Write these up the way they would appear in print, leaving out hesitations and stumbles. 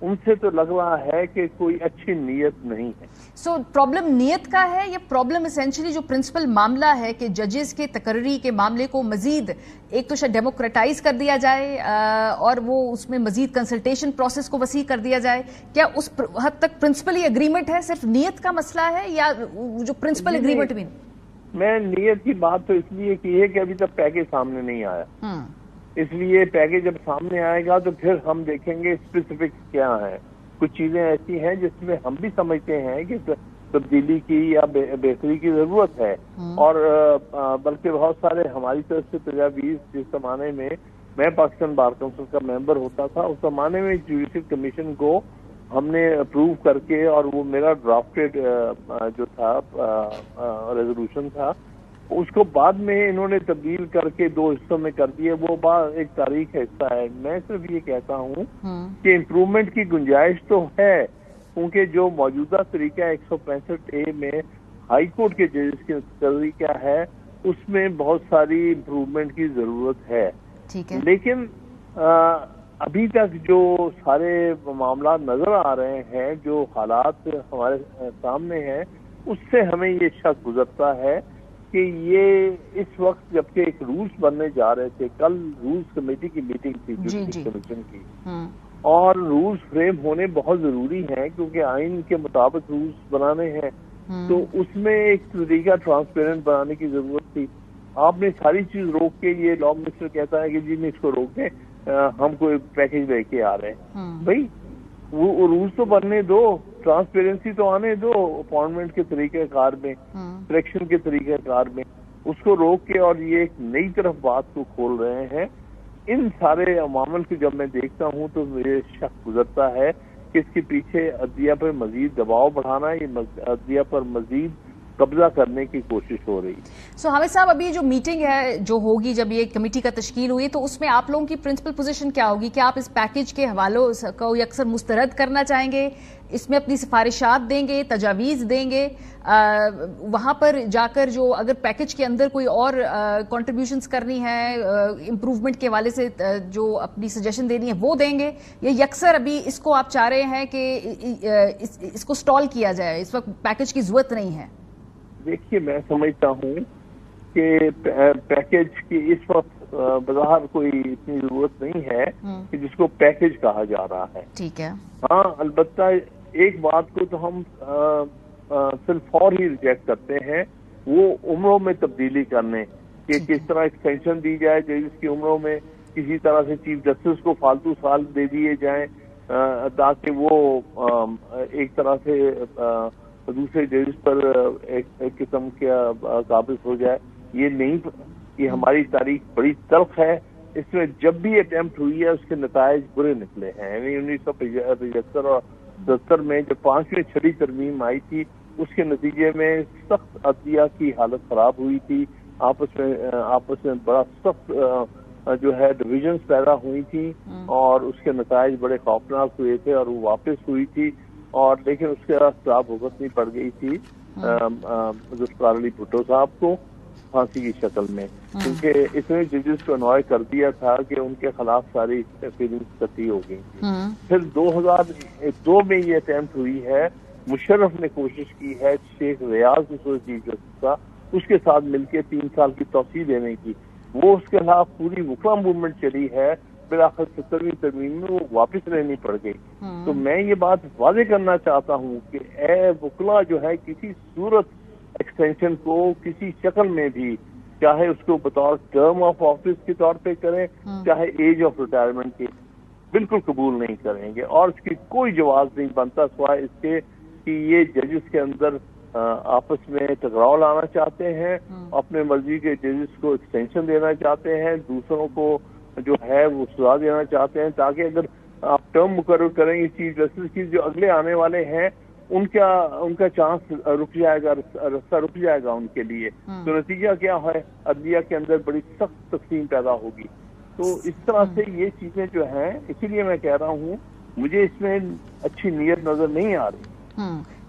ان سے تو لگ رہا ہے کہ کوئی اچھی نیت نہیں ہے. سو پرابلم نیت کا ہے یا پرابلم اسینشلی جو پرنسپل معاملہ ہے کہ ججز کے تقرری کے معاملے کو مزید ایک تو شاید ڈیموکریٹائز کر دیا جائے اور وہ اس میں مزید کنسلٹیشن پروسیس کو وسیع کر دیا جائے, کیا اس حد تک پرنسپلی اگریمنٹ ہے, صرف نیت کا مسئلہ ہے یا جو پرنسپل اگریمنٹ بھی؟ میں نیت کی بات تو اس لیے کی ہے کہ ابھی تک پیکج سامنے نہیں آیا, اس لیے پیکج جب سامنے آئے گا تو پھر ہم دیکھیں گے اسپیسیفکس کیا ہیں. کچھ چیزیں ایسی ہیں جس میں ہم بھی سمجھتے ہیں کہ تبدیلی کی یا بہتری کی ضرورت ہے, اور بلکہ بہت سارے ہماری طرف سے تجاویز, جس زمانے میں میں پاکستان بار کونسل کا ممبر ہوتا تھا اس زمانے میں جوڈیشل کمیشن کو ہم نے اپروو کر کے, اور وہ میرا ڈرافٹڈ جو تھا ریزولوشن تھا اس کو بعد میں انہوں نے تبدیل کر کے 2 حصوں میں کر دیے, وہ ایک تاریخ کا حصہ ہے. میں صرف یہ کہتا ہوں کہ امپروومنٹ کی گنجائش تو ہے, کیونکہ جو موجودہ طریقہ 165A میں ہائی کورٹ کے ججز کے طریقہ ہے اس میں بہت ساری امپروومنٹ کی ضرورت ہے. لیکن ابھی تک جو سارے معاملات نظر آ رہے ہیں, جو حالات ہمارے سامنے ہیں, اس سے ہمیں یہ شک گزرتا ہے کہ یہ اس وقت جبکہ ایک رولز بننے جا رہے تھے, کل رولز کمیٹی کی میٹنگ تھی جوڈیشل کمیشن کی, اور رولز فریم ہونے بہت ضروری ہیں کیونکہ آئین کے مطابق رولز بنانے ہیں, تو اس میں ایک طریقہ ٹرانسپیرنٹ بنانے کی ضرورت تھی. آپ نے ساری چیز روک کے, یہ لا منسٹر کہتا ہے کہ جی نہیں اس کو روک دیں, ہم کوئی پیکج لے کے آ رہے ہیں. بھائی وہ رولز تو بننے دو, ٹرانسپیرنسی تو آنے دو اپائنٹمنٹ کے طریقہ کار میں, سلیکشن کے طریقہ کار میں, اس کو روک کے اور یہ ایک نئی طرف بات کو کھول رہے ہیں. ان سارے عوامل کو جب میں دیکھتا ہوں تو مجھے شک گزرتا ہے کہ اس کے پیچھے عدلیہ پر مزید دباؤ بڑھانا, یہ عدلیہ پر مزید قبضہ کرنے کی کوشش ہو رہی. سو حامد صاحب, ابھی جو میٹنگ ہے جو ہوگی, جب یہ کمیٹی کا تشکیل ہوئی, تو اس میں آپ لوگوں کی پرنسپل پوزیشن کیا ہوگی؟ کیا آپ اس پیکج کے حوالوں کو اکثر مسترد کرنا چاہیں گے, اس میں اپنی سفارشات دیں گے, تجاویز دیں گے, وہاں پر جا کر جو اگر پیکج کے اندر کوئی اور کنٹریبیوشنز کرنی ہے, امپروومنٹ کے حوالے سے جو اپنی سجیشن دینی ہے وہ دیں گے, یا یکسر ابھی اس کو آپ چاہ رہے ہیں کہ اس کو سٹال کیا جائے, اس وقت پیکج کی ضرورت نہیں ہے؟ دیکھیے, میں سمجھتا ہوں کہ پیکج کی اس وقت بظاہر کوئی اتنی ضرورت نہیں ہے کہ جس کو پیکج کہا جا رہا ہے. ٹھیک ہے. ہاں, البتہ ایک بات کو تو ہم صرف اور ہی ریجیکٹ کرتے ہیں, وہ عمروں میں تبدیلی کرنے, کہ کس طرح ایکسٹینشن دی جائے ججز کی عمروں میں, کسی طرح سے چیف جسٹس کو فالتو سال دے دیے جائیں تاکہ وہ ایک طرح سے دوسرے ججز پر ایک قسم کا قابض ہو جائے. یہ نہیں, یہ ہماری تاریخ بڑی تلخ ہے. اس میں جب بھی اٹیمپٹ ہوئی ہے اس کے نتائج برے نکلے ہیں. یعنی 1975 اور 70 میں جب 5ویں 6ٹھی ترمیم آئی تھی, اس کے نتیجے میں سخت عدلیہ کی حالت خراب ہوئی تھی, آپس میں بڑا سخت جو ہے ڈویژنز پیدا ہوئی تھی, اور اس کے نتائج بڑے خوفناک ہوئے تھے, اور وہ واپس ہوئی تھی. اور لیکن اس کے خلاف بھگتنی پڑ گئی تھی ذوالفقار علی بھٹو صاحب کو پھانسی کی شکل میں, کیونکہ اتنے ججز کو انوائے کر دیا تھا کہ ان کے خلاف ساری فیلنگز کٹھی ہو گئی تھی. پھر 2002 میں یہ اٹیمپٹ ہوئی ہے, مشرف نے کوشش کی ہے شیخ ریاض چیف جسٹس کا, اس کے ساتھ مل کے 3 سال کی توسیع دینے کی. وہ اس کے خلاف پوری وکلا موومنٹ چلی ہے, بالآخر 70ویں ترمیم میں وہ واپس رہنی پڑ گئی. تو میں یہ بات واضح کرنا چاہتا ہوں کہ اے وکلا جو ہے کسی صورت ایکسٹینشن کو کسی شکل میں بھی, چاہے اس کو بطور ٹرم آف آفس کے طور پہ کریں, چاہے ایج آف ریٹائرمنٹ کے, بالکل قبول نہیں کریں گے. اور اس کی کوئی جواز نہیں بنتا سوائے اس کے کہ یہ ججز کے اندر آپس میں ٹکراؤ لانا چاہتے ہیں, اپنے مرضی کے ججز کو ایکسٹینشن دینا چاہتے ہیں, دوسروں کو جو ہے وہ سزا دینا چاہتے ہیں, تاکہ اگر آپ ٹرم مقرر کریں گے چیف جسٹس کی, جو اگلے آنے والے ہیں ان کا چانس رک جائے گا, رستہ رک جائے گا ان کے لیے. تو نتیجہ کیا ہے, عدلیہ کے اندر بڑی سخت تقسیم پیدا ہوگی. تو اس طرح سے یہ چیزیں جو ہیں, اسی لیے میں کہہ رہا ہوں مجھے اس میں اچھی نیت نظر نہیں آ رہی.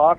8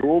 2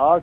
8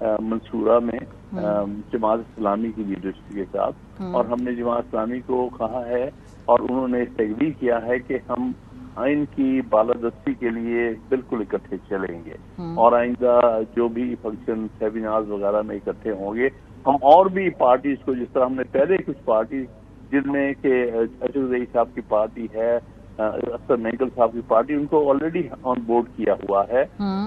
منصورہ میں جماعت اسلامی کی لیڈرشپ کے ساتھ، اور ہم نے جماعت اسلامی کو کہا ہے اور انہوں نے تجویز کیا ہے کہ ہم آئین کی بالادستی کے لیے بالکل اکٹھے چلیں گے، اور آئندہ جو بھی فنکشن سیمینارز وغیرہ میں اکٹھے ہوں گے ہم اور بھی پارٹیز کو، جس طرح ہم نے پہلے کچھ پارٹیز جن میں کہ اشرف ضئی صاحب کی پارٹی ہے، اختر مینگل صاحب کی پارٹی، ان کو آلریڈی آن بورڈ کیا ہوا ہے.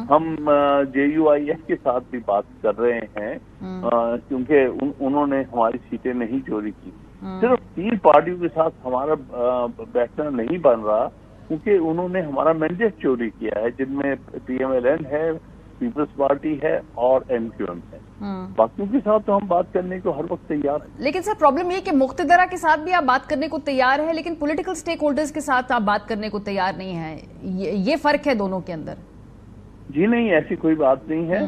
ہم JUIF کے ساتھ بھی بات کر رہے ہیں کیونکہ انہوں نے ہماری سیٹیں نہیں چوری کی. صرف 3 پارٹیوں کے ساتھ ہمارا بیٹھنا نہیں بن رہا کیونکہ انہوں نے ہمارا مینڈیٹ چوری کیا ہے، جن میں PMLN ہے، پیپلز پارٹی ہے اور MQM ہے. باقیوں کے ساتھ تو ہم بات کرنے کو ہر وقت تیار ہیں. لیکن سر پرابلم یہ کہ مقتدرہ کے ساتھ بھی آپ بات کرنے کو تیار ہیں لیکن پولیٹیکل سٹیک ہولڈرز کے ساتھ آپ بات کرنے کو تیار نہیں ہیں، یہ فرق ہے دونوں کے اندر. جی نہیں، ایسی کوئی بات نہیں ہے.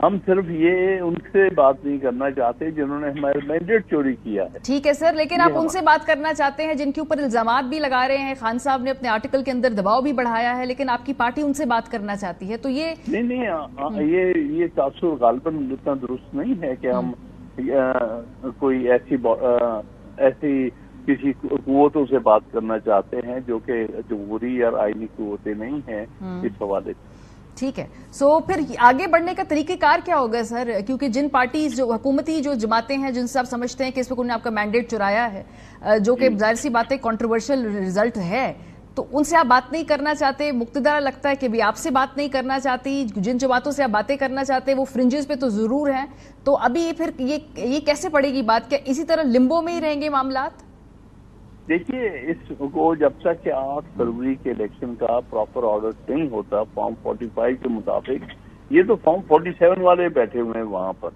ہم صرف یہ ان سے بات نہیں کرنا چاہتے جنہوں نے ہمارے مینڈیٹ چوری کیا ہے. ٹھیک ہے سر، لیکن آپ ان سے بات کرنا چاہتے ہیں جن کے اوپر الزامات بھی لگا رہے ہیں. خان صاحب نے اپنے آرٹیکل کے اندر دباؤ بھی بڑھایا ہے، لیکن آپ کی پارٹی ان سے بات کرنا چاہتی ہے، تو یہ نہیں یہ تاثر غالباً اتنا درست نہیں ہے کہ ہم کوئی ایسی کسی قوتوں سے بات کرنا چاہتے ہیں جو کہ جمہوری اور آئینی قوتیں نہیں ہیں اس حوالے سے. ٹھیک ہے، سو پھر آگے بڑھنے کا طریقہ کار کیا ہوگا سر؟ کیونکہ جن پارٹیز جو حکومتی جو جماعتیں ہیں جن سے آپ سمجھتے ہیں کہ اس پہ انہوں نے آپ کا مینڈیٹ چرایا ہے، جو کہ ظاہر سی بات ہے کنٹروورشل ریزلٹ ہے، تو ان سے آپ بات نہیں کرنا چاہتے. مقتدرہ لگتا ہے کہ بھی آپ سے بات نہیں کرنا چاہتی. جن جماعتوں سے آپ باتیں کرنا چاہتے ہیں وہ فرنجز پہ تو ضرور ہیں. تو ابھی پھر یہ کیسے پڑے گی بات؟ کیا اسی طرح لمبو میں ہی رہیں گے معاملات؟ دیکھیے، اس کو جب تک کہ 8 فروری کے الیکشن کا پراپر آرڈر نہیں ہوتا فارم 45 کے مطابق، یہ تو فارم 47 والے بیٹھے ہوئے ہیں وہاں پر،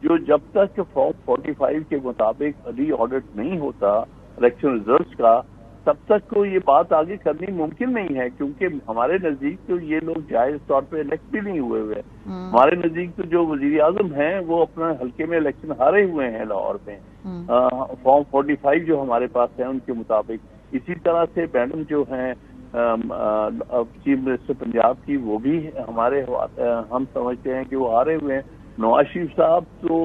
جو جب تک فارم 45 کے مطابق ری آڈٹ نہیں ہوتا الیکشن ریزلٹس کا، تب تک کو یہ بات آگے کرنی ممکن نہیں ہے. کیونکہ ہمارے نزدیک تو یہ لوگ جائز طور پہ الیکٹ بھی نہیں ہوئے. ہمارے نزدیک تو جو وزیر اعظم ہیں وہ اپنا حلقے میں الیکشن ہارے ہوئے ہیں لاہور میں. فارم 45 جو ہمارے پاس ہیں ان کے مطابق. اسی طرح سے میڈم جو ہیں چیف منسٹر پنجاب کی، وہ بھی ہم سمجھتے ہیں کہ وہ ہارے ہوئے ہیں. نواز شریف صاحب تو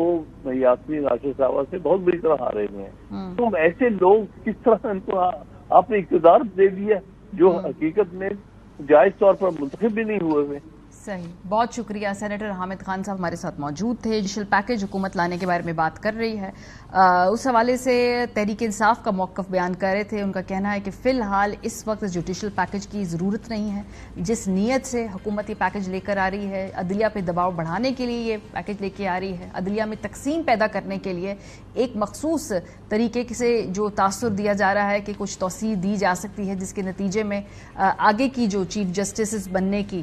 یاسمین راشد صاحبہ سے بہت بری طرح ہارے ہوئے ہیں. تو ایسے لوگ کس طرح ان کو آپ نے اقتدار دے دیا جو حقیقت میں جائز طور پر منتخب بھی نہیں ہوئے ہوئے. صحیح، بہت شکریہ. سینیٹر حامد خان صاحب ہمارے ساتھ موجود تھے. جوڈیشل پیکج حکومت لانے کے بارے میں بات کر رہی ہے، اس حوالے سے تحریک انصاف کا موقف بیان کر رہے تھے. ان کا کہنا ہے کہ فی الحال اس وقت جوڈیشل پیکج کی ضرورت نہیں ہے. جس نیت سے حکومت یہ پیکج لے کر آ رہی ہے، عدلیہ پہ دباؤ بڑھانے کے لیے یہ پیکج لے کے آ رہی ہے، عدلیہ میں تقسیم پیدا کرنے کے لیے ایک مخصوص طریقے سے جو تاثر دیا جا رہا ہے کہ کچھ توسیع دی جا سکتی ہے، جس کے نتیجے میں آگے کی جو چیف جسٹسز بننے کی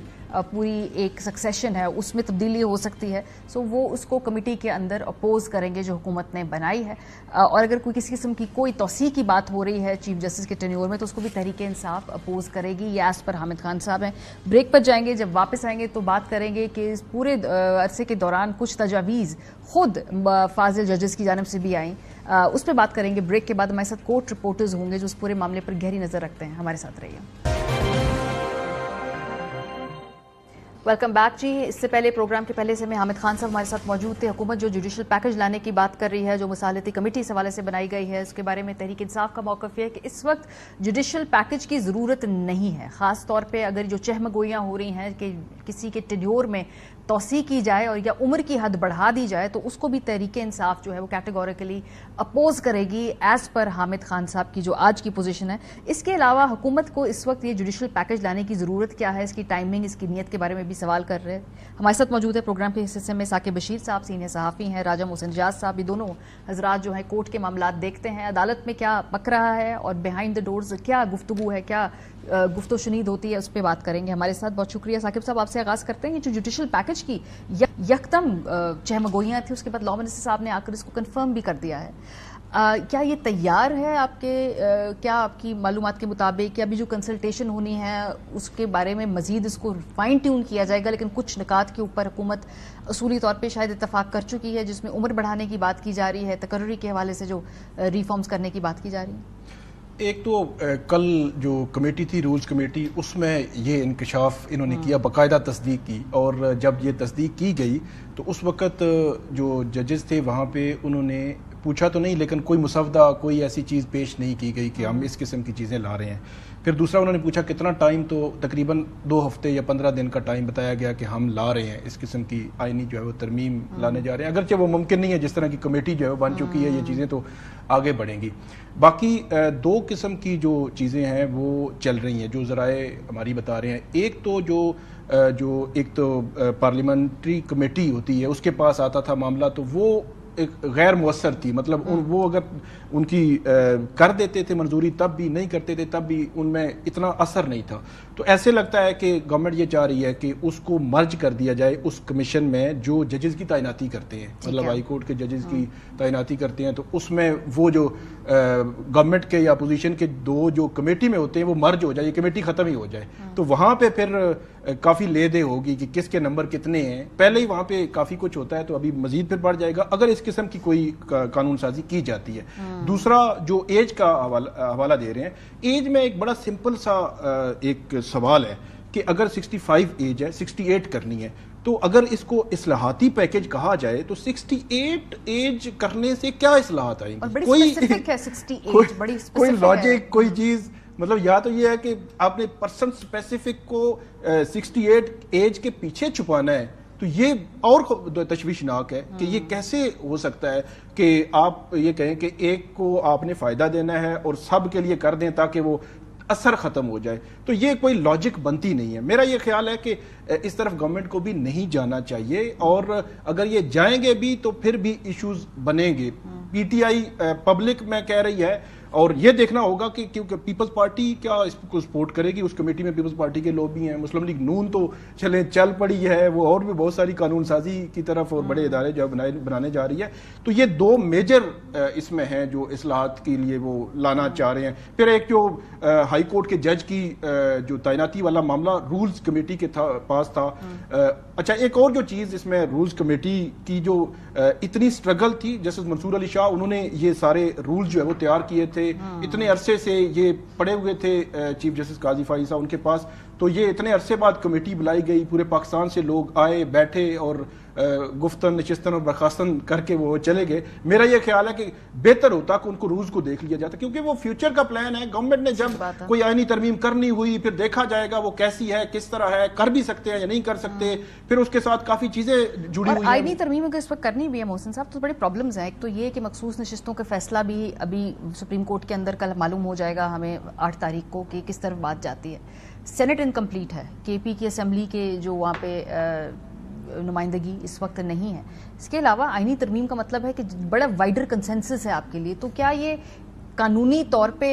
پوری ایک سکسیشن ہے اس میں تبدیلی ہو سکتی ہے. سو وہ اس کو کمیٹی کے اندر اپوز کریں گے جو حکومت نے بنائی ہے. اور اگر کوئی کسی قسم کی کوئی توسیع کی بات ہو رہی ہے چیف جسٹس کے ٹینیور میں تو اس کو بھی تحریک انصاف اپوز کرے گی. یہ ایز پر حامد خان صاحب ہیں. بریک پر جائیں گے، جب واپس آئیں گے تو بات کریں گے کہ اس پورے عرصے کے دوران کچھ تجاویز خود فاضل ججز کی جانب سے بھی آئیں، اس پہ بات کریں گے. بریک کے بعد ہمارے ساتھ کورٹ رپورٹرز ہوں گے جو اس پورے معاملے پر گہری نظر رکھتے ہیں. ہمارے ساتھ رہیے. ویلکم بیک جی. اس سے پہلے پروگرام کے پہلے سے میں حامد خان صاحب ہمارے ساتھ موجود تھے. حکومت جو جوڈیشل پیکج لانے کی بات کر رہی ہے، جو مصالحتی کمیٹی اس حوالے سے بنائی گئی ہے، اس کے بارے میں تحریک انصاف کا موقف یہ ہے کہ اس وقت جوڈیشل پیکج کی ضرورت نہیں ہے. خاص طور پہ اگر جو چہمگوئیاں ہو رہی ہیں کہ کسی کے ٹینیور میں توسیع کی جائے اور یا عمر کی حد بڑھا دی جائے تو اس کو بھی تحریک انصاف جو ہے وہ کیٹیگوریکلی اپوز کرے گی ایز پر حامد خان صاحب کی جو آج کی پوزیشن ہے. اس کے علاوہ حکومت کو اس وقت یہ جوڈیشل پیکج لانے کی ضرورت کیا ہے، اس کی ٹائمنگ، اس کی نیت کے بارے میں بھی سوال کر رہے ہیں. ہمارے ساتھ موجود ہے پروگرام کے حصے میں ثاقب بشیر صاحب، سینئر صحافی ہیں، راجہ محسن جاز صاحب. یہ دونوں حضرات جو ہیں کورٹ کے معاملات دیکھتے ہیں، عدالت میں کیا پک رہا ہے اور بیہائنڈ دا ڈورز کیا گفتگو ہے، کیا گفت و شنید ہوتی ہے، اس پہ بات کریں گے. ہمارے ساتھ بہت شکریہ. ثاقب صاحب آپ سے آغاز کرتے ہیں. یہ جو جوڈیشل پیکج کی یکدم چہمگوئیاں تھیں، اس کے بعد لا منسٹر صاحب نے آ کر اس کو کنفرم بھی کر دیا ہے. کیا یہ تیار ہے کیا آپ کی معلومات کے مطابق، یا ابھی جو کنسلٹیشن ہونی ہے اس کے بارے میں مزید اس کو فائن ٹیون کیا جائے گا، لیکن کچھ نکات کے اوپر حکومت اصولی طور پہ شاید اتفاق کر چکی ہے، جس میں عمر بڑھانے کی بات کی جا رہی ہے، تقرری کے حوالے سے جو ریفارمز کرنے کی بات کی جا رہی ہے؟ ایک تو کل جو کمیٹی تھی رولز کمیٹی، اس میں یہ انکشاف انہوں نے کیا، باقاعدہ تصدیق کی، اور جب یہ تصدیق کی گئی تو اس وقت جو ججز تھے وہاں پہ انہوں نے پوچھا تو نہیں، لیکن کوئی مسودہ کوئی ایسی چیز پیش نہیں کی گئی کہ ہم اس قسم کی چیزیں لا رہے ہیں. پھر دوسرا انہوں نے پوچھا کتنا ٹائم، تو تقریباً 2 ہفتے یا 15 دن کا ٹائم بتایا گیا کہ ہم لا رہے ہیں اس قسم کی آئینی جو ہے وہ ترمیم لانے جا رہے ہیں. اگرچہ وہ ممکن نہیں ہے، جس طرح کی کمیٹی جو ہے وہ بن چکی ہے، یہ چیزیں تو آگے بڑھیں گی. باقی 2 قسم کی جو چیزیں ہیں وہ چل رہی ہیں جو ذرائع ہماری بتا رہے ہیں. ایک تو ایک تو پارلیمنٹری کمیٹی ہوتی ہے، اس کے پاس آتا تھا معاملہ تو وہ ایک غیر مؤثر تھی، مطلب وہ اگر ان کی کر دیتے تھے منظوری تب بھی، نہیں کرتے تھے تب بھی ان میں اتنا اثر نہیں تھا. تو ایسے لگتا ہے کہ گورنمنٹ یہ چاہ رہی ہے کہ اس کو مرج کر دیا جائے اس کمیشن میں جو ججز کی تعیناتی کرتے ہیں، مطلب ہائی کورٹ کے ججز کی تعیناتی کرتے ہیں. تو اس میں وہ جو گورنمنٹ کے یا اپوزیشن کے 2 جو کمیٹی میں ہوتے ہیں وہ مرج ہو جائے، یہ کمیٹی ختم ہی ہو جائے. تو وہاں پہ پھر کافی لے دے ہوگی کہ کس کے نمبر کتنے ہیں. پہلے ہی وہاں پہ کافی کچھ ہوتا ہے، تو ابھی مزید پھر بڑھ جائے گا اگر اس قسم کی کوئی قانون سازی کی جاتی ہے. دوسرا جو ایج کا حوالہ دے رہے ہیں، ایج میں ایک بڑا سمپل سا ایک سوال ہے کہ اگر 65 ایج ہے، 68 کرنی ہے، تو اگر اس کو اصلاحاتی پیکج کہا جائے تو 68 ایج کرنے سے کیا اصلاحات آئیں گی؟ کوئی لاجک، کوئی چیز، مطلب یا تو یہ ہے کہ آپ نے پرسن اسپیسیفک کو 68 ایج کے پیچھے چھپانا ہے، تو یہ اور تشویشناک ہے کہ یہ کیسے ہو سکتا ہے کہ آپ یہ کہیں کہ ایک کو آپ نے فائدہ دینا ہے اور سب کے لیے کر دیں تاکہ وہ اثر ختم ہو جائے. تو یہ کوئی لاجک بنتی نہیں ہے. میرا یہ خیال ہے کہ اس طرف گورنمنٹ کو بھی نہیں جانا چاہیے، اور اگر یہ جائیں گے بھی تو پھر بھی ایشوز بنیں گے. پی ٹی آئی پبلک میں کہہ رہی ہے، اور یہ دیکھنا ہوگا کہ کیونکہ پیپلز پارٹی کیا اس کو سپورٹ کرے گی. اس کمیٹی میں پیپلز پارٹی کے لوگ بھی ہیں، مسلم لیگ نون تو چل پڑی ہے، وہ اور بھی بہت ساری قانون سازی کی طرف اور بڑے ادارے جو بنانے جا رہی ہے. تو یہ 2 میجر اس میں ہیں جو اصلاحات کے لیے وہ لانا چاہ رہے ہیں. پھر ایک جو ہائی کورٹ کے جج کی جو تعیناتی والا معاملہ رولز کمیٹی کے پاس تھا. اچھا، ایک اور جو چیز اس میں رولز کمیٹی کی جو اتنی سٹرگل تھی، جسٹس منصور علی شاہ انہوں نے یہ سارے رولز جو ہے وہ تیار کیے تھے، اتنے عرصے سے یہ پڑے ہوئے تھے چیف جسٹس قاضی فائز صاحب ان کے پاس. تو یہ اتنے عرصے بعد کمیٹی بلائی گئی، پورے پاکستان سے لوگ آئے، بیٹھے اور گفتن نشستن اور برخاستن کر کے وہ چلے گئے. میرا یہ خیال ہے کہ بہتر ہوتا کہ ان کو رولز کو دیکھ لیا جاتا، کیونکہ وہ فیوچر کا پلان ہے. گورنمنٹ نے جب کوئی آئینی ترمیم کرنی ہوئی پھر دیکھا جائے گا وہ کیسی ہے، کس طرح ہے، کر بھی سکتے ہیں یا نہیں کر سکتے، پھر اس کے ساتھ کافی چیزیں جڑی ہوئی ہیں. آئینی ترمیم اگر اس وقت کرنی بھی ہے محسن صاحب تو بڑے پرابلمز ہیں. ایک تو یہ کہ مخصوص نشستوں کا فیصلہ بھی ابھی سپریم کورٹ کے اندر کل معلوم ہو جائے گا ہمیں 8 تاریخ کو کہ کس طرف بات جاتی ہے. سینٹ انکمپلیٹ ہے، کے پی کی اسمبلی کے جو وہاں پہ نمائندگی اس وقت نہیں ہے. اس کے علاوہ آئینی ترمیم کا مطلب ہے کہ بڑا وائڈر کنسنسس ہے آپ کے لیے. تو کیا یہ قانونی طور پہ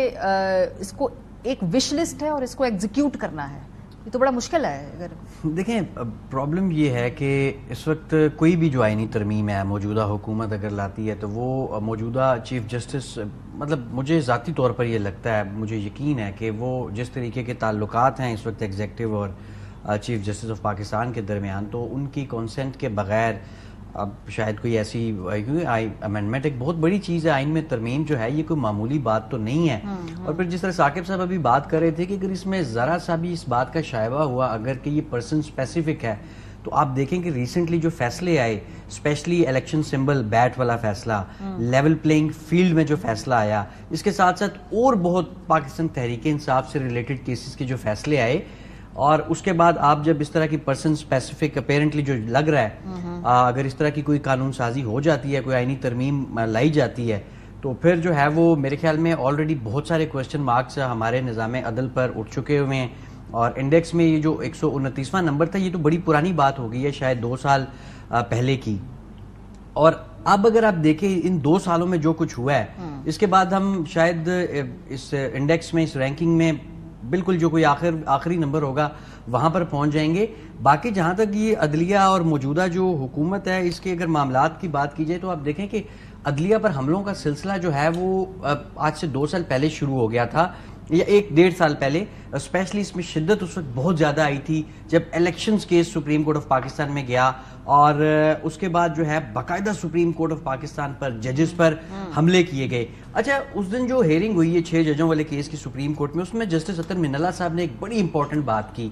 اس کو ایک وش لسٹ ہے اور اس کو ایگزیکیوٹ کرنا ہے؟ یہ تو بڑا مشکل ہے. اگر دیکھیں پرابلم یہ ہے کہ اس وقت کوئی بھی جو آئینی ترمیم ہے موجودہ حکومت اگر لاتی ہے تو وہ موجودہ چیف جسٹس، مطلب مجھے ذاتی طور پر یہ لگتا ہے، مجھے یقین ہے کہ وہ جس طریقے کے تعلقات ہیں اس وقت ایگزیکٹو اور چیف جسٹس آف پاکستان کے درمیان، تو ان کی کانسنٹ کے بغیر اب شاید کوئی ایسی امینڈمنٹ ایک بہت بڑی چیز ہے. آئین میں ترمیم جو ہے یہ کوئی معمولی بات تو نہیں ہے. اور پھر جس طرح ثاقب صاحب ابھی بات کر رہے تھے کہ اگر اس میں ذرا سا بھی اس بات کا شائبہ ہوا اگر کہ یہ پرسن اسپیسیفک ہے، تو آپ دیکھیں کہ ریسنٹلی جو فیصلے آئے، اسپیشلی الیکشن سمبل بیٹ والا فیصلہ، لیول پلینگ فیلڈ میں جو فیصلہ آیا، اس کے ساتھ ساتھ اور بہت پاکستان تحریک انصاف سے ریلیٹڈ کیسز کے جو فیصلے آئے، اور اس کے بعد آپ جب اس طرح کی پرسن اسپیسیفک اپیرنٹلی جو لگ رہا ہے اگر اس طرح کی کوئی قانون سازی ہو جاتی ہے، کوئی آئینی ترمیم لائی جاتی ہے، تو پھر جو ہے وہ میرے خیال میں آلریڈی بہت سارے کوسچن مارکس ہمارے نظام عدل پر اٹھ چکے ہوئے ہیں. اور انڈیکس میں یہ جو 129واں نمبر تھا یہ تو بڑی پرانی بات ہو گئی ہے، شاید 2 سال پہلے کی. اور اب اگر آپ دیکھیں ان 2 سالوں میں جو کچھ ہوا ہے، اس کے بعد ہم شاید اس انڈیکس میں، اس رینکنگ میں بالکل جو کوئی آخری نمبر ہوگا وہاں پر پہنچ جائیں گے. باقی جہاں تک یہ عدلیہ اور موجودہ جو حکومت ہے اس کے اگر معاملات کی بات کی جائے تو آپ دیکھیں کہ عدلیہ پر حملوں کا سلسلہ جو ہے وہ آج سے 2 سال پہلے شروع ہو گیا تھا. یا 1-1.5 سال پہلے اسپیشلی اس میں شدت اس وقت بہت زیادہ آئی تھی جب elections case supreme court of Pakistan میں گیا اور اس کے بعد جو ہے باقاعدہ سپریم کورٹ آف پاکستان پر ججز پر حملے کیے گئے. اچھا اس دن جو ہیئرنگ ہوئی ہے 6 ججوں والے کیس کی سپریم کورٹ میں, اس میں جسٹس اطہر من اللہ صاحب نے ایک بڑی امپورٹنٹ بات کی.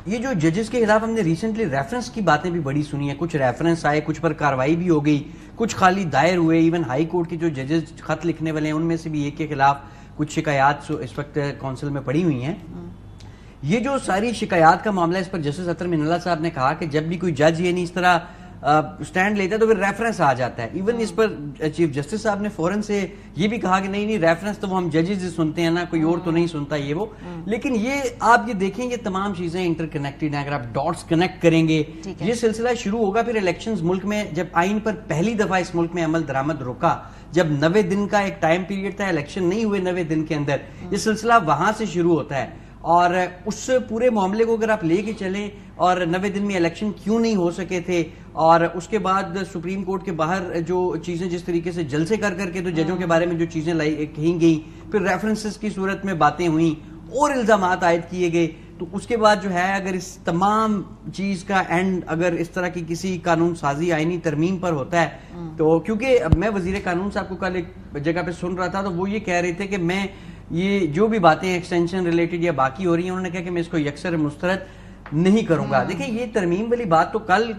یہ جو ججز کے خلاف ہم نے ریسنٹلی ریفرنس کی باتیں بھی بڑی سنی ہیں, کچھ ریفرنس آئے, کچھ پر کاروائی بھی ہو گئی, کچھ خالی دائر ہوئے. ایون ہائی کورٹ کے جو ججز خط لکھنے والے ہیں ان میں سے بھی ایک کے خلاف کچھ شکایات اس وقت کونسل میں پڑی ہوئی ہیں. یہ جو ساری شکایات کا معاملہ اس پر جسٹس اطہر من اللہ صاحب نے کہا کہ جب بھی کوئی جج یہ نہیں اس طرح سٹینڈ لیتا ہے تو پھر ریفرنس آ جاتا ہے. ایون اس پر چیف جسٹس صاحب نے فوراً سے یہ بھی کہا کہ نہیں ریفرنس تو وہ ہم ججز سنتے ہیں نا, کوئی اور تو نہیں سنتا یہ وہ. لیکن یہ آپ یہ دیکھیں یہ تمام چیزیں انٹر کنیکٹڈ ہیں. اگر آپ ڈاٹس کنیکٹ کریں گے یہ سلسلہ شروع ہوگا. پھر الیکشنز ملک میں جب آئین پر پہلی دفعہ اس ملک میں عمل درآمد رکا, جب 90 دن کا ایک ٹائم پیریڈ تھا, الیکشن نہیں ہوئے 90 دن کے اندر, یہ سلسلہ وہاں سے شروع ہوتا ہے. اور اس پورے معاملے کو اگر آپ لے کے چلیں اور 90 دن میں الیکشن کیوں نہیں ہو سکے تھے, اور اس کے بعد سپریم کورٹ کے باہر جو چیزیں جس طریقے سے جلسے کر کے تو ججوں کے بارے میں جو چیزیں کہیں گئیں, پھر ریفرنسز کی صورت میں باتیں ہوئیں اور الزامات عائد کیے گئے, تو اس کے بعد جو ہے اگر اس تمام چیز کا اینڈ اگر اس طرح کی کسی قانون سازی آئینی ترمیم پر ہوتا ہے تو, کیونکہ میں وزیر قانون صاحب کو کل ایک جگہ پہ سن رہا تھا تو وہ یہ کہہ رہے تھے کہ میں یہ جو بھی باتیں ایکسٹینشن ریلیٹڈ یا باقی ہو رہی ہیں انہوں نے کہا کہ میں اس کو یکسر مسترد نہیں کروں گا. دیکھیں یہ ترمیم والی بات تو کل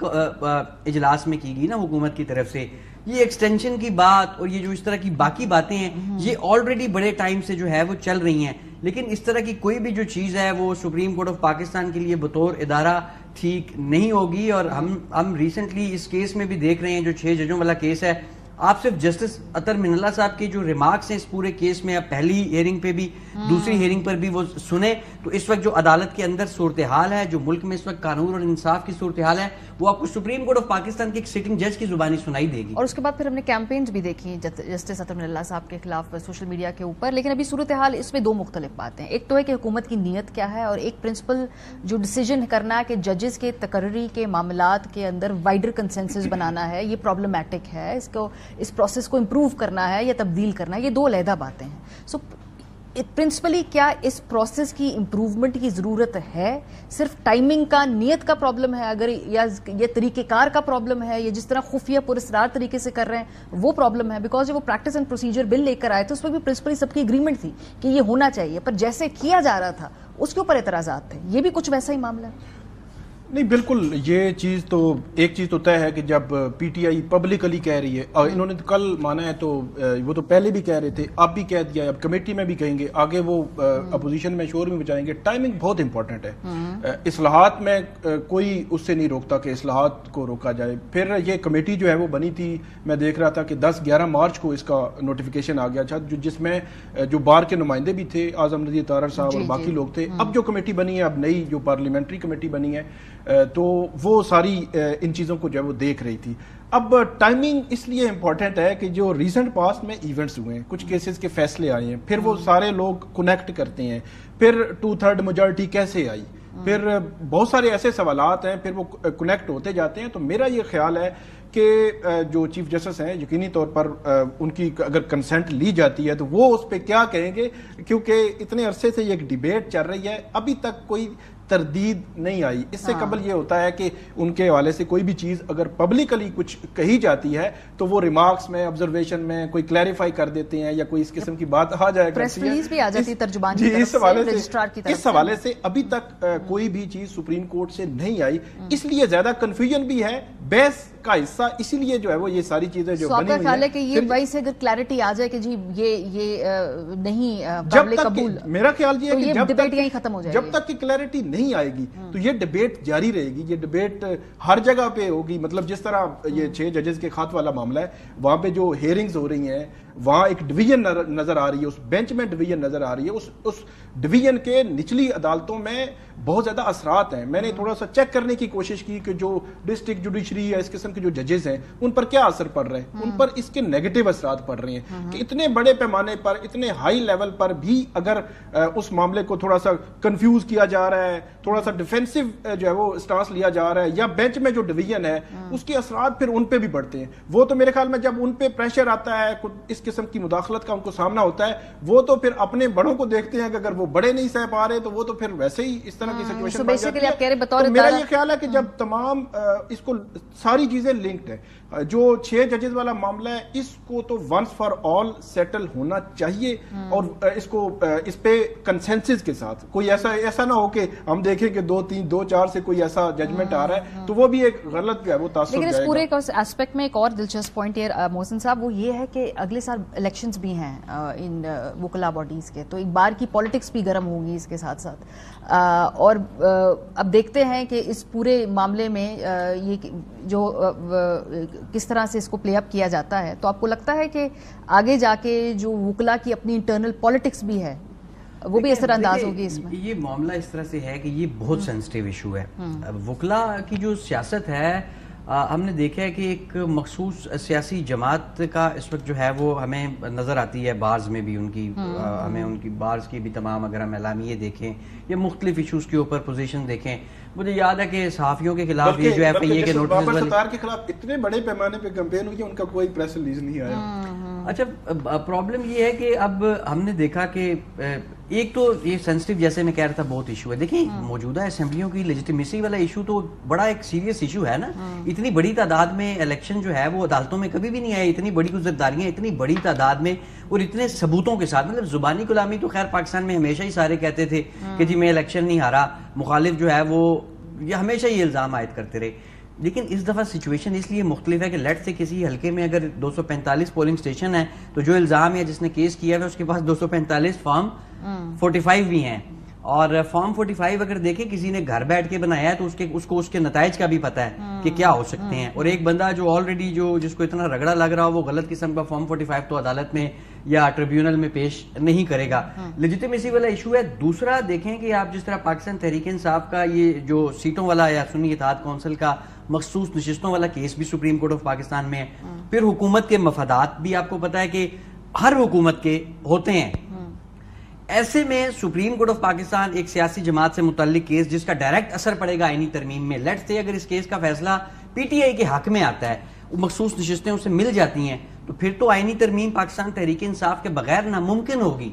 اجلاس میں کی گئی نا حکومت کی طرف سے, یہ ایکسٹینشن کی بات اور یہ جو اس طرح کی باقی باتیں ہیں یہ آلریڈی بڑے ٹائم سے جو ہے وہ چل رہی ہیں. لیکن اس طرح کی کوئی بھی جو چیز ہے وہ سپریم کورٹ آف پاکستان کے لیے بطور ادارہ ٹھیک نہیں ہوگی. اور ہم ریسنٹلی اس کیس میں بھی دیکھ رہے ہیں جو 6 ججوں والا کیس ہے, آپ صرف جسٹس اطہر من اللہ صاحب کے جو ریمارکس ہیں اس پورے کیس میں, پہلی ہیئرنگ پہ بھی دوسری ہیئرنگ پر بھی وہ سنیں تو اس وقت جو عدالت کے اندر صورتحال ہے, جو ملک میں اس وقت قانون اور انصاف کی صورتحال ہے, وہ آپ کو سپریم کورٹ آف پاکستان کے ایک سٹنگ جج کی زبانی سنائی دے گی. اور اس کے بعد پھر ہم نے کیمپینز بھی دیکھی جسٹس اطہر من اللہ صاحب کے خلاف سوشل میڈیا کے اوپر. لیکن ابھی صورتحال اس میں 2 مختلف باتیں, ایک تو ہے کہ حکومت کی نیت کیا ہے, اور ایک پرنسپل جو ڈیسیجن کرنا ہے کہ ججز کے تقرری کے معاملات کے اندر وائڈر کنسنسس بنانا ہے, یہ پرابلمٹک ہے, اس پروسیس کو امپروو کرنا ہے یا تبدیل کرنا ہے, یہ 2 علیحدہ باتیں ہیں. سو پرنسپلی کیا اس پروسیس کی امپروومنٹ کی ضرورت ہے, صرف ٹائمنگ کا نیت کا پرابلم ہے اگر, یا یہ طریقہ کار کا پرابلم ہے, یا جس طرح خفیہ پراسرار طریقے سے کر رہے ہیں وہ پرابلم ہے؟ بیکاز جب وہ پریکٹس اینڈ پروسیجر بل لے کر آئے تھے اس میں بھی پرنسپلی سب کی اگریمنٹ تھی کہ یہ ہونا چاہیے, پر جیسے کیا جا رہا تھا اس کے اوپر اعتراضات تھے. یہ بھی کچھ ویسا ہی معاملہ ہے؟ نہیں بالکل, یہ چیز تو ایک چیز تو طے ہے کہ جب پی ٹی آئی پبلکلی کہہ رہی ہے, اور انہوں نے کل مانا ہے تو وہ تو پہلے بھی کہہ رہے تھے, اب بھی کہہ دیا, اب کمیٹی میں بھی کہیں گے, آگے وہ اپوزیشن میں شور میں بچائیں گے. ٹائمنگ بہت امپورٹنٹ ہے. اصلاحات میں کوئی اس سے نہیں روکتا کہ اصلاحات کو روکا جائے. پھر یہ کمیٹی جو ہے وہ بنی تھی, میں دیکھ رہا تھا کہ 10-11 مارچ کو اس کا نوٹیفیکیشن آ گیا تھا, جس میں جو بار کے نمائندے بھی تھے, اعظم رضی طاہر صاحب اور باقی لوگ تھے. اب جو کمیٹی بنی ہے, اب نئی جو پارلیمنٹری کمیٹی بنی ہے, تو وہ ساری ان چیزوں کو جو ہے وہ دیکھ رہی تھی. اب ٹائمنگ اس لیے امپورٹنٹ ہے کہ جو ریسنٹ پاسٹ میں ایونٹس ہوئے ہیں, کچھ کیسز کے فیصلے آئے ہیں, پھر وہ سارے لوگ کنیکٹ کرتے ہیں, پھر 2/3 میجورٹی کیسے آئی, پھر بہت سارے ایسے سوالات ہیں, پھر وہ کنیکٹ ہوتے جاتے ہیں. تو میرا یہ خیال ہے کہ جو چیف جسٹس ہیں یقینی طور پر ان کی اگر کنسنٹ لی جاتی ہے تو وہ اس پہ کیا کہیں گے, کیونکہ اتنے عرصے سے یہ ایک ڈیبیٹ چل رہی ہے, ابھی تک کوئی تردید نہیں آئی. اس سے قبل یہ ہوتا ہے کہ ان کے حوالے سے کوئی بھی چیز اگر پبلکلی کچھ کہی جاتی ہے تو وہ ریمارکس میں, آبزرویشن میں کوئی کلیریفائی کر دیتے ہیں, یا کوئی اس قسم کی بات آ جائے پریس ریلیز بھی آ جاتی ہے ترجمان کی طرف سے, رجسٹرار کی طرف سے. اس حوالے سے ابھی تک کوئی بھی چیز سپریم کورٹ سے نہیں آئی, اس لیے زیادہ کنفیوژن بھی ہے, بحث کا حصہ اسی لیے جو ہے وہ یہ ساری چیزیں جو بنی ہوئی ہیں. کہ یہ وہی سے اگر کلیئرٹی آ جائے کہ جی یہ نہیں قابل قبول, میرا خیال یہ ہے کہ ڈیبیٹ یہیں ختم ہو جائے جب تک کہ کلیئرٹی نہیں آئے گی تو یہ ڈیبیٹ جاری رہے گی. یہ ڈیبیٹ ہر جگہ پہ ہوگی. مطلب جس طرح یہ 6 ججز کے خط والا معاملہ ہے, وہاں پہ جو ہیئرنگز ہو رہی ہیں وہاں ایک ڈویژن نظر آ رہی ہے, اس بینچ میں ڈویژن نظر آ رہی ہے, اس ڈویژن کے نچلی عدالتوں میں بہت زیادہ اثرات ہیں. میں نے تھوڑا سا چیک کرنے کی کوشش کی کہ جو ڈسٹرکٹ جوڈیشری یا اس قسم کے جو ججز ہیں ان پر کیا اثر پڑ رہے ہیں. ان پر اس کے نیگیٹو اثرات پڑ رہے ہیں کہ اتنے بڑے پیمانے پر, اتنے ہائی لیول پر بھی اگر اس معاملے کو تھوڑا سا کنفیوز کیا جا رہا ہے, تھوڑا سا ڈیفینسو جو ہے وہ اسٹانس لیا جا رہا ہے, یا بینچ میں جو ڈویژن ہے اس کے اثرات پھر ان پہ بھی بڑھتے ہیں. وہ تو میرے خیال میں جب ان پہ پریشر آتا ہے, اس قسم کی مداخلت کا ان کو سامنا ہوتا ہے, وہ تو پھر اپنے بڑوں کو دیکھتے ہیں کہ اگر وہ بڑے نہیں سہ پا رہے تو وہ تو پھر ویسے ہی اس طرح کی سچویشن بن جاتی ہے. تو میرا یہ خیال ہے کہ جب تمام اس کو ساری چیزیں لنکڈ ہیں, جو 6 ججز والا معاملہ ہے اس کو تو ونس فار آل سیٹل ہونا چاہیے, اور اس پہ کنسنسس کے ساتھ کوئی ایسا نہ ہو کہ ہم دیکھیں کہ 2-3-2-4 سے کوئی ایسا ججمنٹ آ رہا ہے تو وہ بھی ایک غلط جو ہے وہ تاثر جائے گا. لیکن اس پورے ایسپیکٹ میں ایک اور دلچسپ پوائنٹ محسن صاحب وہ یہ ہے کہ اگلے سال الیکشنز بھی ہیں ان وکلا باڈیز کے, تو ایک بار کی پالیٹکس بھی گرم ہوگی اس کے ساتھ ساتھ, اور اب دیکھتے ہیں کہ اس پورے معاملے میں یہ جو کس طرح سے اس کو پلے اپ کیا جاتا ہے. تو آپ کو لگتا ہے کہ آگے جا کے جو وکلا کی اپنی انٹرنل پالیٹکس بھی ہے وہ بھی اثر انداز ہوگی اس میں؟ یہ معاملہ اس طرح سے ہے کہ یہ بہت سینسٹیو ایشو ہے. وکلا کی جو سیاست ہے ہم نے دیکھا ہے کہ ایک مخصوص سیاسی جماعت کا اس وقت جو ہے وہ ہمیں نظر آتی ہے بارز میں بھی, ان کی ہمیں ان کی بارز کی بھی تمام اگر ہم اعلامیے دیکھیں یا مختلف ایشوز کے اوپر پوزیشن دیکھیں. مجھے یاد ہے کہ صحافیوں کے خلاف یہ جو ایف آئی اے کے نوٹس ستار کے خلاف اتنے بڑے پیمانے پہ کیمپین ہوئی, ان کا کوئی پریس ریلیز نہیں آیا. اچھا, پرابلم یہ ہے کہ اب ہم نے دیکھا کہ ایک تو یہ سینسٹیو جیسے میں کہہ رہا تھا بہت ایشو ہے. دیکھیں موجودہ اسمبلیوں کی لیجیٹیمیسی والا ایشو تو بڑا ایک سیریس ایشو ہے نا. اتنی بڑی تعداد میں الیکشن جو ہے وہ عدالتوں میں کبھی بھی نہیں آئے, اتنی بڑی گزرداریاں اتنی بڑی تعداد میں اور اتنے ثبوتوں کے ساتھ. مطلب زبانی غلامی تو خیر پاکستان میں ہمیشہ ہی سارے کہتے تھے کہ جی میں الیکشن نہیں ہارا, مخالف جو ہے وہ یہ ہمیشہ یہ الزام عائد کرتے رہے. لیکن اس دفعہ سچویشن اس لیے مختلف ہے کہ لیٹ سے کسی حلقے میں اگر 245 پولنگ سٹیشن ہے تو جو الزام ہے جس نے کیس کیا ہے اس کے پاس 245 فارم 45 بھی ہیں, اور فارم 45 اگر دیکھیں کسی نے گھر بیٹھ کے بنایا ہے تو اس کو اس کے نتائج کا بھی پتہ ہے کہ کیا ہو سکتے ہیں. اور ایک بندہ جو آلریڈی جس کو اتنا رگڑا لگ رہا ہو وہ غلط قسم کا فارم 45 تو عدالت میں یا ٹریبیونل میں پیش نہیں کرے گا. لیجیٹیمیسی والا ایشو ہے. دوسرا دیکھیں کہ آپ جس طرح پاکستان تحریک انصاف کا یہ جو سیٹوں والا یا سنی اتحاد کونسل کا مخصوص نشستوں والا کیس بھی سپریم کورٹ آف پاکستان میں ہے. پھر حکومت کے مفادات بھی آپ کو پتا ہے کہ ہر حکومت کے ہوتے ہیں. ایسے میں سپریم کورٹ آف پاکستان ایک سیاسی جماعت سے متعلق کیس جس کا ڈائریکٹ اثر پڑے گا آئینی ترمیم میں, لیٹ سے اگر اس کیس کا فیصلہ پی ٹی آئی کے حق میں آتا ہے, مخصوص نشستیں اسے مل جاتی ہیں, تو پھر تو آئینی ترمیم پاکستان تحریک انصاف کے بغیر ناممکن ہوگی.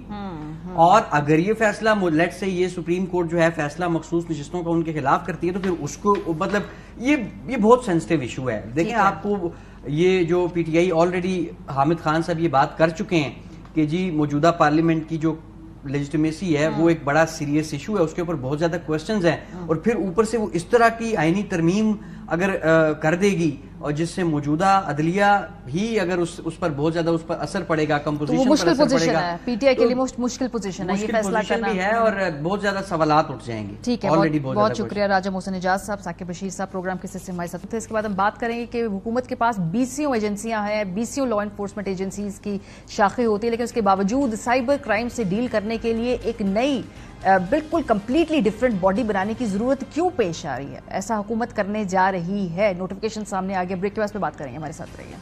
اور اگر یہ فیصلہ لیٹ سے یہ سپریم کورٹ جو ہے فیصلہ مخصوص نشستوں کا ان کے خلاف کرتی ہے تو پھر اس کو مطلب یہ بہت سینسٹیو ایشو ہے. دیکھیں آپ کو یہ جو P T I already Hamid Khan صاحب یہ بات کر چکے ہیں کہ جی موجودہ پارلیمنٹ کی جو لیجیٹیمیسی ہے وہ ایک بڑا سیریس ایشو ہے, اس کے اوپر بہت زیادہ کوسچنز ہیں, اور پھر اوپر سے وہ اس طرح کی آئینی ترمیم اگر کر دے گی اور جس سے موجودہ عدلیہ ہی اگر اس پر بہت زیادہ اس پر اثر پڑے گا, کمپوزیشن پر اثر پڑے گا, پی ٹی آئی کے لیے مشکل پوزیشن ہے یہ فیصلہ کرنا بھی ہے, اور بہت زیادہ سوالات اٹھ جائیں گے. ٹھیک ہے, بہت شکریہ راجہ محسن اجاز صاحب, ثاقب رشید صاحب پروگرام کے سلسلے میں ہمارے ساتھ تھے. اس کے بعد ہم بات کریں گے کہ حکومت کے پاس 20 ایجنسیاں ہیں, 20 لا انفورسمنٹ ایجنسیز کی شاخیں ہوتی ہیں, لیکن اس کے باوجود سائبر کرائم سے ڈیل کرنے کے لیے ایک نئی بالکل کمپلیٹلی ڈیفرنٹ باڈی بنانے کی ضرورت کیوں پیش آ رہی ہے؟ ایسا حکومت کرنے جا رہی ہے. نوٹیفیکیشن سامنے آ گیا, بریک کے بعد پہ بات کریں گے, ہمارے ساتھ رہیے.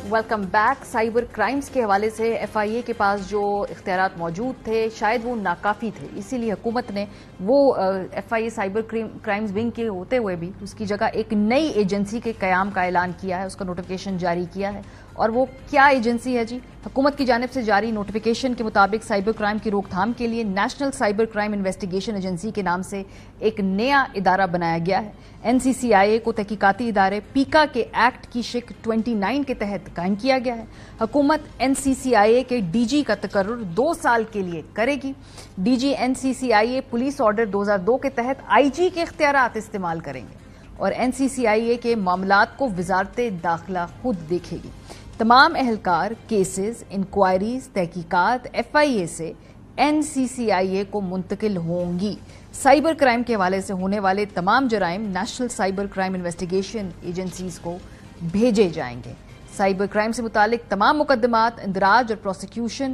Welcome back. سائبر کرائمز کے حوالے سے ایف آئی اے کے پاس جو اختیارات موجود تھے شاید وہ ناکافی تھے, اسی لیے حکومت نے وہ F I A cyber crimes wing کے ہوتے ہوئے بھی اس کی جگہ ایک نئی ایجنسی کے قیام کا اعلان کیا ہے, اس کا نوٹیفیکیشن جاری کیا ہے. اور وہ کیا ایجنسی ہے جی؟ حکومت کی جانب سے جاری نوٹیفیکیشن کے مطابق سائبر کرائم کی روک تھام کے لیے national cyber crime investigation agency کے نام سے ایک نیا ادارہ بنایا گیا ہے. این سی سی آئی اے کو تحقیقاتی ادارے پیکا کے ایکٹ کی شق 29 کے تحت قائم کیا گیا ہے. حکومت این سی سی آئی اے کے ڈی جی کا تقرر 2 سال کے لیے کرے گی. ڈی جی این سی سی آئی اے پولیس آرڈر 2002 کے تحت آئی جی کے اختیارات استعمال کریں گے, اور این سی سی آئی اے کے معاملات کو وزارت داخلہ خود دیکھے گی. تمام اہلکار کیسز, انکوائریز, تحقیقات ایف آئی اے سے این سی سی آئی اے کو منتقل ہوں گی. سائبر کرائم کے حوالے سے ہونے والے تمام جرائم national cyber crime investigation agencies کو بھیجے جائیں گے. سائبر کرائم سے متعلق تمام مقدمات, اندراج اور پروسیکیوشن